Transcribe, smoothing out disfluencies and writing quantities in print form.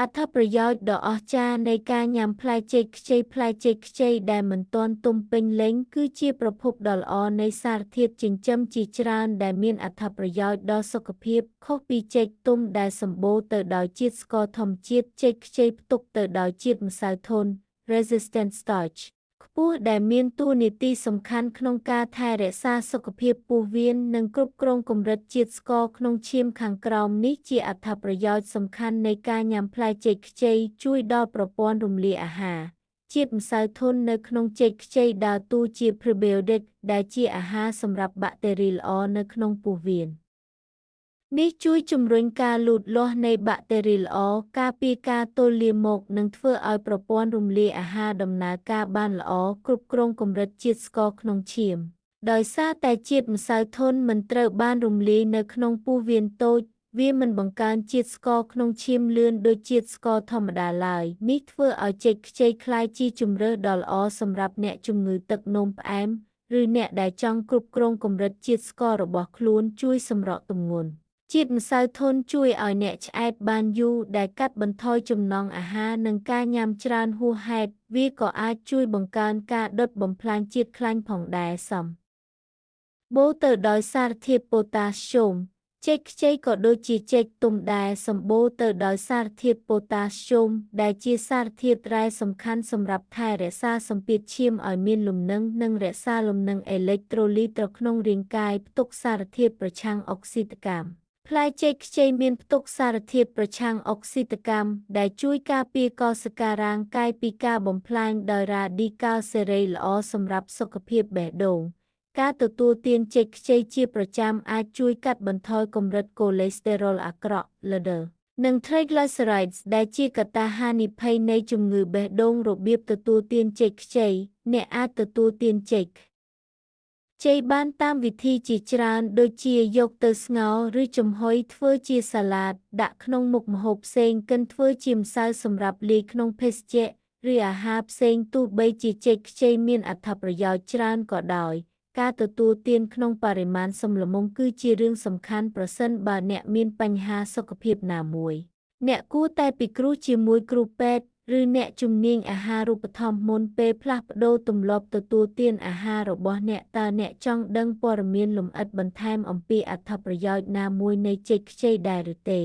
អត្ថប្រយោជន៍ដ៏អស្ចារ្យនៃការញ៉ាំផ្លែចេកខ្ចីផ្លែចេកខ្ចីដែលមិនទាន់ទុំពេញលេញគឺជាប្រភពដ៏ល្អនៃសារធាតុចិញ្ចឹមជាច្រើនដែលមានអត្ថប្រយោជន៍ដល់សុខភាពខុសពីចេកទុំដែលសម្បូរទៅដោយជាតិស្ករធម្មជាតិចេកខ្ចីផ្ទុកទៅដោយជាតិម្សៅធន់ resistant starch ខ្ពស់ដែលមានតួនាទីសំខាន់ក្នុងការថែរក្សាសុខភាពពោះវៀននិងគ្រប់គ្រងកម្រិតជាតិស្ករក្នុងឈាមខាងក្រោមនេះជាអត្ថប្រយោជន៍សំខាន់នៃការញ៉ាំផ្លែចេកខ្ចីជួយដល់ប្រព័ន្ធរំលាយអាហារជាតិម្សៅធន់នៅក្នុងចេកខ្ចីដើរតួជា prebiotic ដែលជាអាហារសម្រាប់បាក់តេរីល្អនៅក្នុងពោះវៀននេះជួយជំរុញការលូតលាស់នៃបាក់តេរីល្អការពារការទល់លាមកនិងធ្វើឲ្យប្រព័ន្ធរំលាយអាហារដំណើរការបានល្អគ្រប់គ្រងកម្រិតជាតិស្ករក្នុងឈាមដោយសារតែជាតិម្សៅធន់មិនត្រូវបានរំលាយនៅក្នុងពោះវៀនតូចវាមិនបង្កើនជាតិស្ករក្នុងឈាមលឿនដូចជាតិស្ករធម្មតាឡើយនេះធ្វើឲ្យចេកខ្ចីក្លាយជាជម្រើសដ៏ល្អសម្រាប់អ្នកជំងឺទឹកនោមផ្អែមឬអ្នកដែលចង់គ្រប់គ្រងកម្រិតជាតិស្កររបស់ខ្លួនជួយសម្រកទម្ងន់ជាតិម្សៅធន់ជួយឲ្យអ្នកឆ្អែតបានយូរដែលកាត់បន្ថយចំណង់អាហារនិងការញ៉ាំច្រើនហួសហេតុវាក៏អាចជួយបង្កើនការដុតបំផ្លាញជាតិខ្លាញ់ផងដែរបូរទៅដោយសារធាតុប៉ូតាស្យូមចេកខ្ចីក៏ដូចជាចេកទុំដែរសម្បូរទៅដោយសារធាតុប៉ូតាស្យូមដែលជាសារធាតុរ៉ែសំខាន់សម្រាប់ថែរក្សាសម្ពាធឈាមឲ្យមានលំនឹងនិងរក្សាលំនឹងអេឡិចត្រូលីត្រក្នុងរាងកាយផ្ទុកសារធាតុប្រឆាំងអុកស៊ីតកម្មផ្លែចេកខ្ចីមានផ្ទុកសារធាតុប្រឆាំងអុកស៊ីតកម្មដែលជួយការពារកោសិការាងកាយពីការបំផ្លាញដោយរ៉ាឌីកាល់សេរីល្អសម្រាប់សុខភាពបេះដូងការទទួលទានចេកខ្ចីជាប្រចាំអាចជួយកាត់បន្ថយកម្រិតកូលេស្តេរ៉ុលអាក្រក់ LDL និង triglycerides ដែលជាកត្តាហានិភ័យនៃជំងឺបេះដូងរបៀបទទួលទានចេកខ្ចីអ្នកអាចទទួលទានចេកខ្ចីបានតាមវិធីជាច្រើនដូចជាយកទៅស្ងោរឬចំហុយធ្វើជាសាឡាតដាក់ក្នុងមុខម្ហូបផ្សេងកិនធ្វើជាម្សៅសម្រាប់លាយក្នុងភេសជ្ជៈឬអាហារផ្សេងទោះបីជាចេកខ្ចីមានអត្ថប្រយោជន៍ច្រើនក៏ដោយការទទួលទានក្នុងបរិមាណសមល្មមគឺជារឿងសំខាន់ប្រសិនបើអ្នកមានបញ្ហាសុខភាពណាមួយអ្នកគួរតែពិគ្រោះជាមួយគ្រូពេទ្យឬអ្នកជំនាញអាហារូបត្ថម្ភមុនពេលផ្លាស់ប្ដូរទម្លាប់ទទួលទានអាហាររបស់អ្នកតើអ្នកចង់ដឹងព័ត៌មានលម្អិតបន្ថែមអំពីអត្ថប្រយោជន៍ណាមួយនៃចេកខ្ចីដែរឬទេ